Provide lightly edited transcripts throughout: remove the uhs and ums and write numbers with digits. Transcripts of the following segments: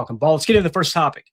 talking ball. Let's get into the first topic,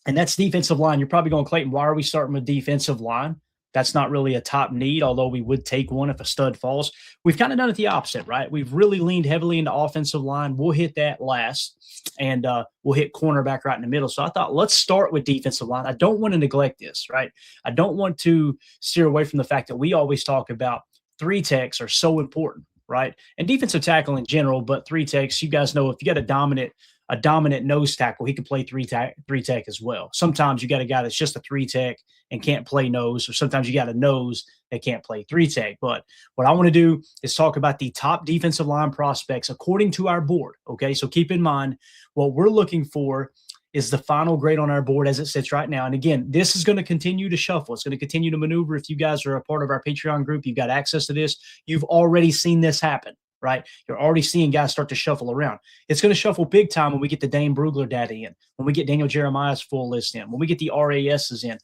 and that's defensive line. You're probably going, Clayton, why are we starting with defensive line? That's not really a top need, although we would take one if a stud falls. We've kind of done it the opposite, right? We've really leaned heavily into offensive line. We'll hit that last, and we'll hit cornerback right in the middle. So I thought, let's start with defensive line. I don't want to neglect this, right? I don't want to steer away from the fact that we always talk about three techs are so important, right? And defensive tackle in general, but three techs, you guys know if you got a dominant nose tackle, he can play three tech as well. Sometimes you got a guy that's just a three tech and can't play nose, or sometimes you got a nose that can't play three tech. But what I want to do is talk about the top defensive line prospects according to our board. Okay, so keep in mind what we're looking for is the final grade on our board as it sits right now. And again, this is going to continue to shuffle. It's going to continue to maneuver. If you guys are a part of our Patreon group, you've got access to this. You've already seen this happen, right? You're already seeing guys start to shuffle around. It's going to shuffle big time when we get the Dane Brugler data in, when we get Daniel Jeremiah's full list in, when we get the RASs in,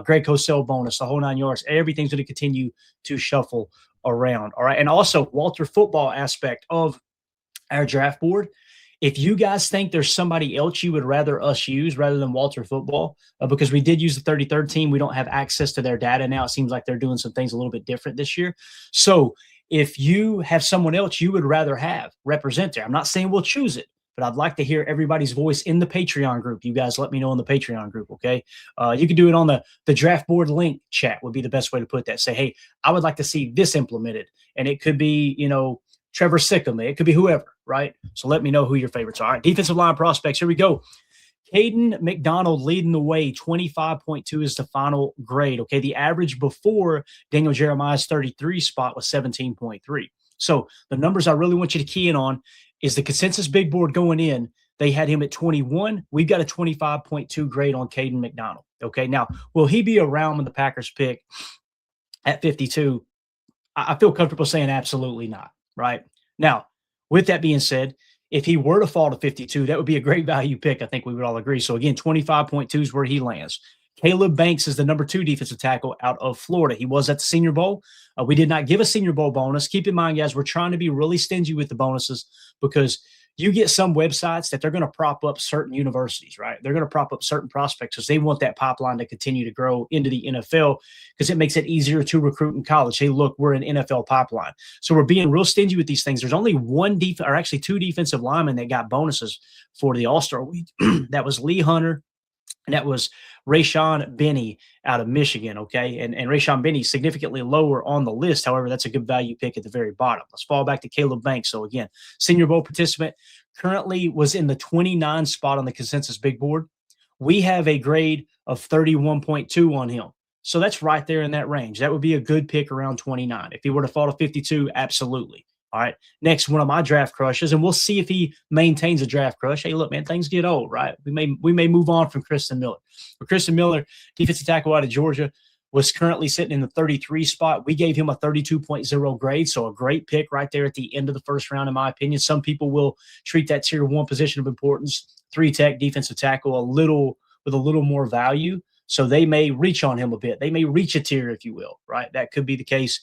Greg Cosell bonus, the whole 9 yards. Everything's going to continue to shuffle around, all right? And also, Walter football aspect of our draft board. If you guys think there's somebody else you would rather us use rather than Walter football, because we did use the 33rd team, we don't have access to their data now. It seems like they're doing some things a little bit different this year. So if you have someone else you would rather have represent there, I'm not saying we'll choose it, but I'd like to hear everybody's voice in the Patreon group. You guys let me know in the Patreon group, okay? You can do it on the draft board link chat would be the best way to put that. Say, hey, I would like to see this implemented. And it could be, Trevor Sickam. It could be whoever, right? So let me know who your favorites are. All right, defensive line prospects. Here we go. Caden McDonald leading the way. 25.2 is the final grade. Okay, the average before Daniel Jeremiah's 33 spot was 17.3. So the numbers I really want you to key in on is the consensus big board going in. They had him at 21. We've got a 25.2 grade on Caden McDonald. Okay, now, will he be around when the Packers pick at 52? I feel comfortable saying absolutely not. Right now, with that being said, if he were to fall to 52, that would be a great value pick. I think we would all agree. So again, 25.2 is where he lands. Caleb Banks is the number 2 defensive tackle out of Florida. He was at the Senior Bowl. We did not give a Senior Bowl bonus. Keep in mind, guys, we're trying to be really stingy with the bonuses because you get some websites that they're going to prop up certain universities, right? They're going to prop up certain prospects because they want that pipeline to continue to grow into the NFL because it makes it easier to recruit in college. Hey, look, we're an NFL pipeline. So we're being real stingy with these things. There's only two defensive linemen that got bonuses for the All-Star week. That was Lee Hunter, and that was Rayshon Benny out of Michigan, okay? And Rayshon Benny significantly lower on the list. However, that's a good value pick at the very bottom. Let's fall back to Caleb Banks. So, again, Senior Bowl participant, currently was in the 29 spot on the consensus big board. We have a grade of 31.2 on him. So that's right there in that range. That would be a good pick around 29. If he were to fall to 52, absolutely. All right. Next, one of my draft crushes, and we'll see if he maintains a draft crush. Hey, look, man, things get old, right? We may move on from Kristen Miller. But Kristen Miller, defensive tackle out of Georgia, was currently sitting in the 33 spot. We gave him a 32.0 grade, so a great pick right there at the end of the first round, in my opinion. Some people will treat that tier 1 position of importance, 3-tech defensive tackle, with a little more value. So they may reach on him a bit. They may reach a tier, if you will, right? That could be the case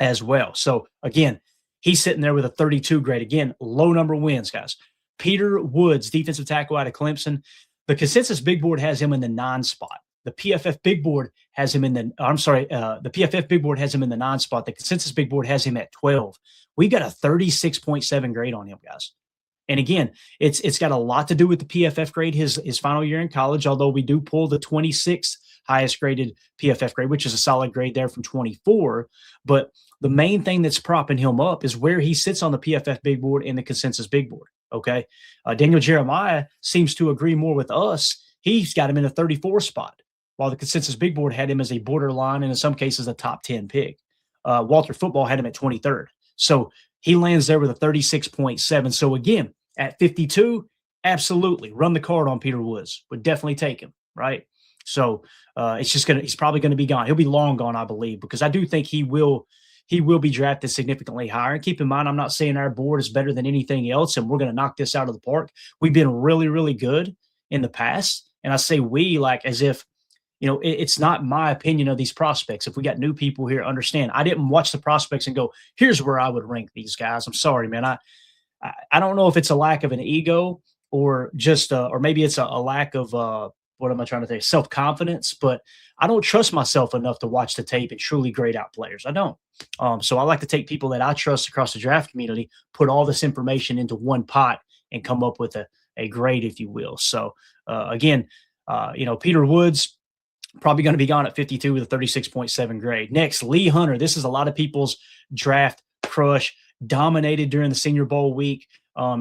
as well. So, again, he's sitting there with a 32 grade. Again, low number wins, guys. Peter Woods, defensive tackle out of Clemson. The consensus big board has him in the 9 spot. The PFF big board has him in the PFF big board has him in the 9 spot. The consensus big board has him at 12. We got a 36.7 grade on him, guys. And again, it's got a lot to do with the PFF grade, his final year in college, although we do pull the 26th highest graded PFF grade, which is a solid grade there from 24. But the main thing that's propping him up is where he sits on the PFF big board and the consensus big board. Okay. Daniel Jeremiah seems to agree more with us. He's got him in the 34 spot, while the consensus big board had him as a borderline and in some cases a top 10 pick. Walter football had him at 23rd. So he lands there with a 36.7. So again, at 52, absolutely run the card on Peter Woods. Would definitely take him, right? So he's probably going to be gone. He'll be long gone, I believe, because I do think he will be drafted significantly higher. And keep in mind, I'm not saying our board is better than anything else and we're going to knock this out of the park. We've been really, really good in the past. And I say we like as if, it's not my opinion of these prospects. If we got new people here, understand, I didn't watch the prospects and go, here's where I would rank these guys. I'm sorry, man. I don't know if it's a lack of an ego or just or maybe it's a lack of what am I trying to say, self-confidence, but I don't trust myself enough to watch the tape and truly grade out players. I don't. So I like to take people that I trust across the draft community, put all this information into one pot, and come up with a grade, if you will. So again, Peter Woods probably going to be gone at 52 with a 36.7 grade. Next, Lee Hunter. This is a lot of people's draft crush. Dominated during the Senior Bowl week.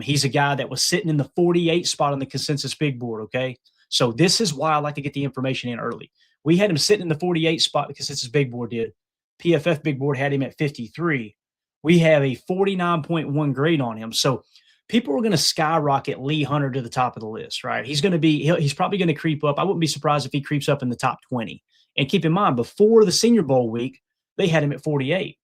He's a guy that was sitting in the 48 spot on the consensus big board. Okay. So this is why I like to get the information in early. We had him sitting in the 48 spot because consensus big board did. PFF big board had him at 53. We have a 49.1 grade on him. So people are going to skyrocket Lee Hunter to the top of the list, right? He's probably going to creep up. I wouldn't be surprised if he creeps up in the top 20. And keep in mind, before the Senior Bowl week, they had him at 48.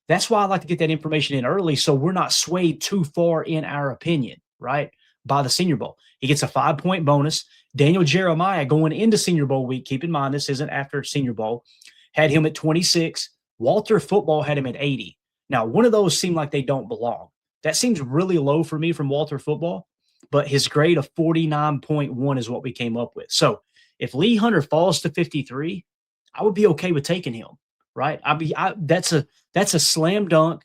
That's why I like to get that information in early so we're not swayed too far in our opinion, right, by the Senior Bowl. He gets a 5-point bonus. Daniel Jeremiah going into Senior Bowl week, keep in mind this isn't after Senior Bowl, had him at 26. Walter Football had him at 80. Now, one of those seem like they don't belong. That seems really low for me from Walter Football, but his grade of 49.1 is what we came up with. So if Lee Hunter falls to 53, I would be okay with taking him, right? That's a slam dunk.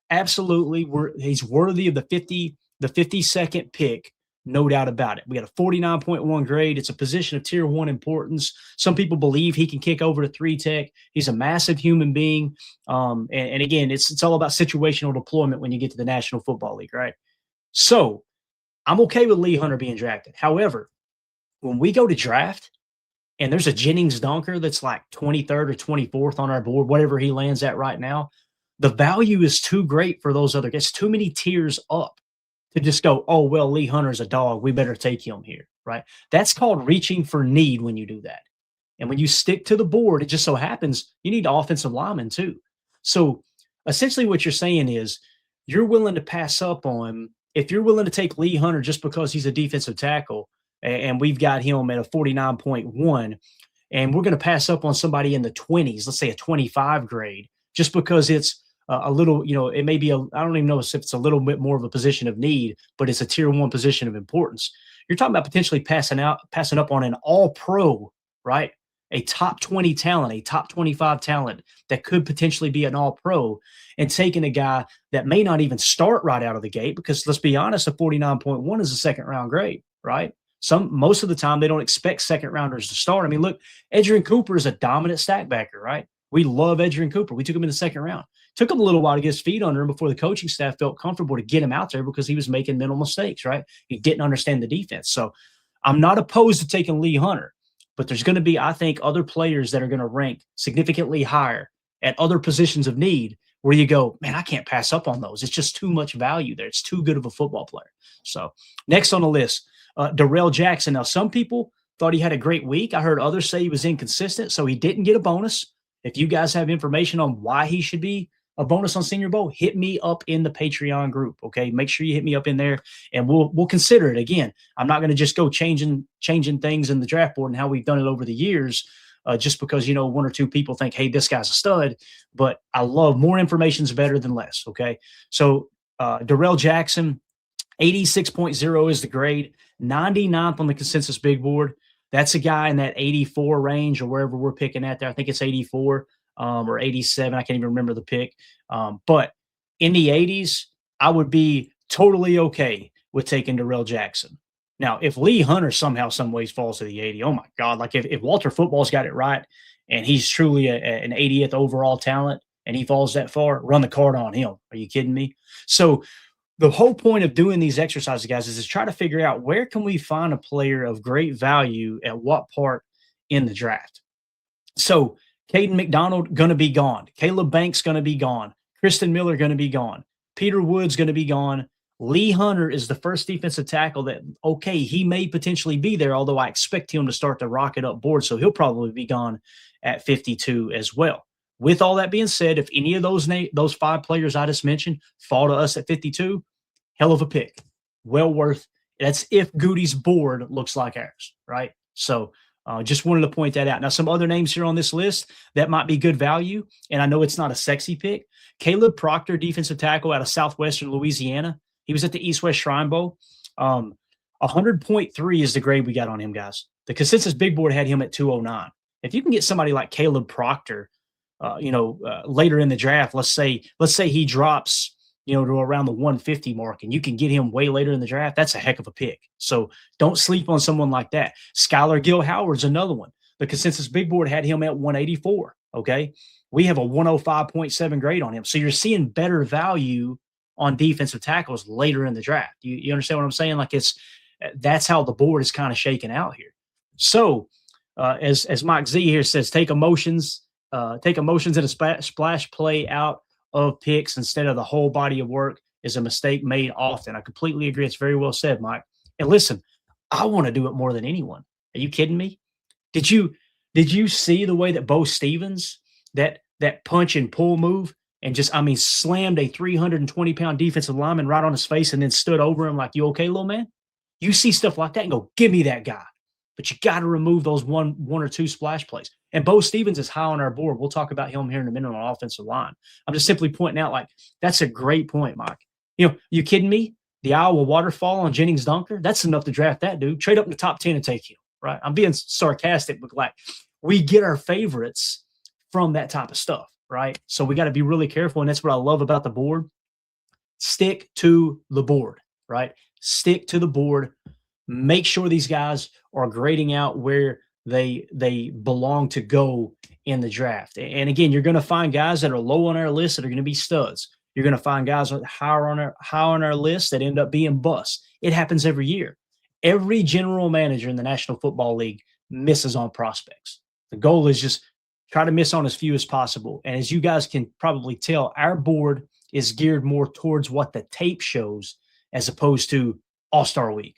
Absolutely. He's worthy of the 52nd pick. No doubt about it. We got a 49.1 grade. It's a position of tier 1 importance. Some people believe he can kick over to 3-tech. He's a massive human being. And again, it's all about situational deployment when you get to the National Football League, right? So I'm okay with Lee Hunter being drafted. However, when we go to draft and there's a Jennings dunker that's like 23rd or 24th on our board, whatever he lands at right now, the value is too great for those other guys. Too many tiers up to just go, oh, well, Lee Hunter's a dog. We better take him here, right? That's called reaching for need when you do that. And when you stick to the board, it just so happens you need offensive linemen too. So essentially what you're saying is you're willing to pass up on, if you're willing to take Lee Hunter just because he's a defensive tackle and we've got him at a 49.1 and we're going to pass up on somebody in the 20s, let's say a 25 grade, just because it's a little, it may be I don't even know if it's a little bit more of a position of need, but it's a tier 1 position of importance. You're talking about potentially passing up on an all-pro, right? A top 20 talent, a top 25 talent that could potentially be an all-pro, and taking a guy that may not even start right out of the gate because let's be honest, a 49.1 is a second-round grade, right? Most of the time they don't expect second-rounders to start. I mean, look, Edgerrin Cooper is a dominant stackbacker, right? We love Edgerrin Cooper. We took him in the second round. Took him a little while to get his feet under him before the coaching staff felt comfortable to get him out there because he was making mental mistakes, right? He didn't understand the defense. So I'm not opposed to taking Lee Hunter, but there's going to be, I think, other players that are going to rank significantly higher at other positions of need where you go, man, I can't pass up on those. It's just too much value there. It's too good of a football player. So next on the list, Darrell Jackson. Now, some people thought he had a great week. I heard others say he was inconsistent, so he didn't get a bonus. If you guys have information on why he should be a bonus on Senior Bowl, hit me up in the Patreon group. Okay. Make sure you hit me up in there and we'll consider it. Again, I'm not going to just go changing things in the draft board and how we've done it over the years, just because, 1 or 2 people think, hey, this guy's a stud, but I love more information is better than less. Okay. So, Darrell Jackson, 86.0 is the grade, 99th on the consensus big board. That's a guy in that 84 range or wherever we're picking at there. I think it's 84. Or 87. I can't even remember the pick. But in the 80s, I would be totally okay with taking Darrell Jackson. Now, if Lee Hunter somehow, some ways falls to the 80, oh my God, like if Walter Football's got it right and he's truly an 80th overall talent and he falls that far, run the card on him. Are you kidding me? So the whole point of doing these exercises, guys, is to try to figure out where can we find a player of great value at what part in the draft. So Caden McDonald going to be gone. Caleb Banks going to be gone. Kristen Miller going to be gone. Peter Woods going to be gone. Lee Hunter is the first defensive tackle that, okay, he may potentially be there, although I expect him to start to rocket up board, so he'll probably be gone at 52 as well. With all that being said, if any of those 5 players I just mentioned fall to us at 52, hell of a pick. Well worth. That's if Goody's board looks like ours, right? So just wanted to point that out. Now, some other names here on this list that might be good value, and I know it's not a sexy pick. Caleb Proctor, defensive tackle out of Southwestern Louisiana. He was at the East-West Shrine Bowl. 100.3 is the grade we got on him, guys. The consensus big board had him at 209. If you can get somebody like Caleb Proctor, later in the draft, let's say he drops, to around the 150 mark, and you can get him way later in the draft, that's a heck of a pick. So don't sleep on someone like that. Skylar Gill-Howard's another one. The consensus big board had him at 184. Okay. We have a 105.7 grade on him. So you're seeing better value on defensive tackles later in the draft. You understand what I'm saying? Like that's how the board is kind of shaking out here. So as Mike Z here says, take emotions and a splash play out of picks instead of the whole body of work is a mistake made often. I completely agree. It's very well said, Mike. And listen, I want to do it more than anyone. Are you kidding me? Did you see the way that Bo Stevens, that punch and pull move, and just, slammed a 320-pound defensive lineman right on his face and then stood over him like, you okay, little man? You see stuff like that and go, give me that guy. But you got to remove those one or two splash plays. And Bo Stevens is high on our board. We'll talk about him here in a minute on offensive line. I'm just simply pointing out, like, that's a great point, Mike. You kidding me? The Iowa waterfall on Jennings Dunker, that's enough to draft that dude. Trade up in the top 10 and take him, right? I'm being sarcastic, but like, we get our favorites from that type of stuff, right? So we got to be really careful, and that's what I love about the board. Stick to the board, right? Stick to the board. Make sure these guys are grading out where they belong to go in the draft. And again, you're going to find guys that are low on our list that are going to be studs. You're going to find guys high on our list that end up being busts. It happens every year. Every general manager in the National Football League misses on prospects. The goal is just try to miss on as few as possible. And as you guys can probably tell, our board is geared more towards what the tape shows as opposed to All-Star Week,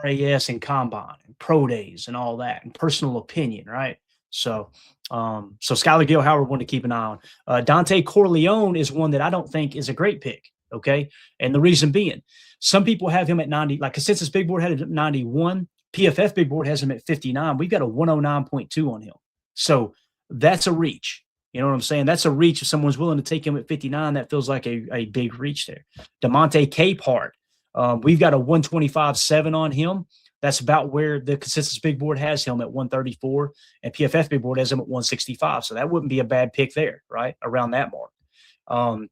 RAS and Combine and Pro Days and all that, and personal opinion, right? So Skylar Gill-Howard, one to keep an eye on. Dante Corleone is one that I don't think is a great pick, okay? And the reason being, some people have him at 90, like consensus big board had him at 91. PFF big board has him at 59. We've got a 109.2 on him. So that's a reach. You know what I'm saying? That's a reach. If someone's willing to take him at 59, that feels like a big reach there. DeMonte Capehart, we've got a 125.7 on him. That's about where the consensus big board has him at 134, and PFF big board has him at 165. So that wouldn't be a bad pick there, right? Around that mark.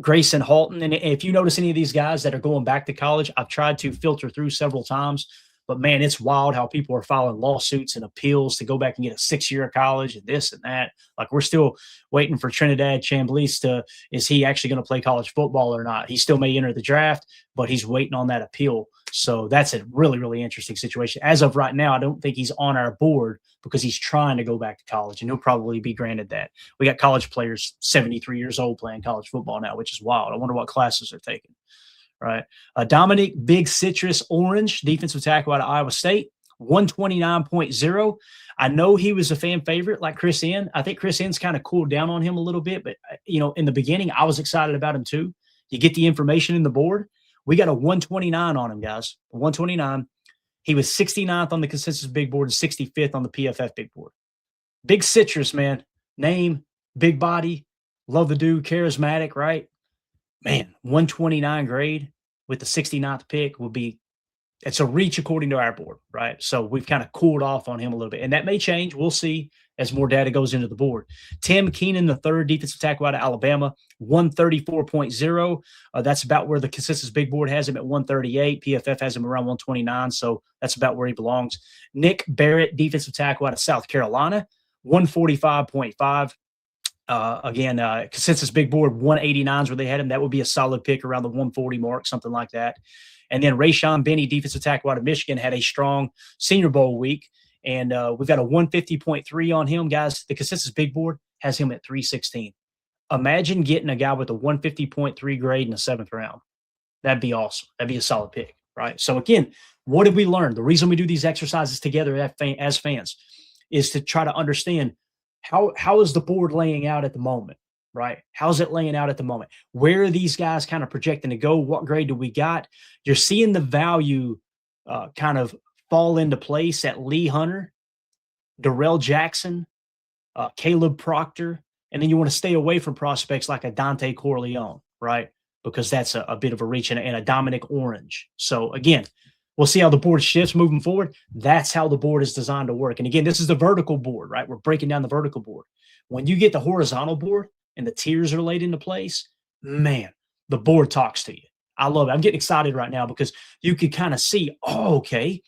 Grayson Halton. And if you notice any of these guys that are going back to college, I've tried to filter through several times, but man, it's wild how people are filing lawsuits and appeals to go back and get a 6-year of college and this and that. Like, we're still waiting for Trinidad Chambliss is he actually going to play college football or not? He still may enter the draft, but he's waiting on that appeal. So that's a really, really interesting situation. As of right now, I don't think he's on our board because he's trying to go back to college, and he'll probably be granted that. We got college players 73 years old playing college football now, which is wild. I wonder what classes they're taking. Right. Domonique Big Citrus Orange, defensive tackle out of Iowa State, 129.0. I know he was a fan favorite like Chris N. I think Chris N's kind of cooled down on him a little bit, but, in the beginning, I was excited about him too. You get the information in the board. We got a 129 on him, guys. 129. He was 69th on the consensus big board and 65th on the PFF big board. Big Citrus, man. Name, big body, love the dude, charismatic, right? Man, 129 grade with the 69th pick it's a reach according to our board, right? So we've kind of cooled off on him a little bit, and that may change. We'll see as more data goes into the board. Tim Keenan, the third defensive tackle out of Alabama, 134.0. That's about where the consensus big board has him at 138. PFF has him around 129, so that's about where he belongs. Nick Barrett, defensive tackle out of South Carolina, 145.5. Consensus big board 189 is where they had him. That would be a solid pick around the 140 mark, something like that. And then Rayshawn Benny, defensive tackle out of Michigan, had a strong Senior Bowl week. And we've got a 150.3 on him, guys. The consensus big board has him at 316. Imagine getting a guy with a 150.3 grade in the 7th round. That'd be awesome. That'd be a solid pick, right? So again, what did we learn? The reason we do these exercises together as fans is to try to understand how is the board laying out at the moment, right? How's it laying out at the moment? Where are these guys kind of projecting to go? What grade do we got? You're seeing the value kind of fall into place at Lee Hunter, Darrell Jackson, Caleb Proctor, and then you want to stay away from prospects like a Dante Corleone, right? Because that's a bit of a reach, and a Dominic Orange. So again, We'll see how the board shifts moving forward. That's how the board is designed to work. And again, this is the vertical board, right? We're breaking down the vertical board. When you get the horizontal board and the tiers are laid into place, man, the board talks to you. I love it. I'm getting excited right now because you could kind of see, oh, okay,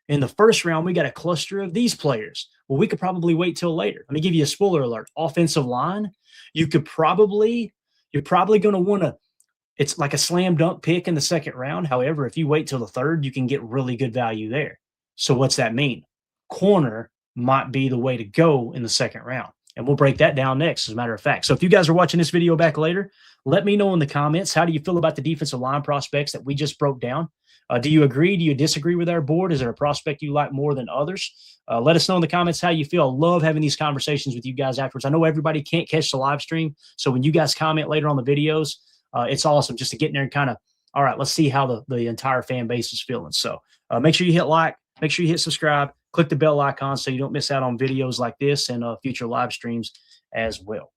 in the first round, we got a cluster of these players. Well, we could probably wait till later. Let me give you a spoiler alert. Offensive line, you're probably going to want to, it's like a slam dunk pick in the second round. However, if you wait till the third, you can get really good value there. So what's that mean? Corner might be the way to go in the second round. And we'll break that down next, as a matter of fact. So if you guys are watching this video back later, let me know in the comments, how do you feel about the defensive line prospects that we just broke down? Do you agree? Do you disagree with our board? Is there a prospect you like more than others? Let us know in the comments how you feel. I love having these conversations with you guys afterwards. I know everybody can't catch the live stream, so when you guys comment later on the videos, it's awesome just to get in there and kind of, all right, let's see how the entire fan base is feeling. So make sure you hit like, make sure you hit subscribe, click the bell icon so you don't miss out on videos like this and future live streams as well.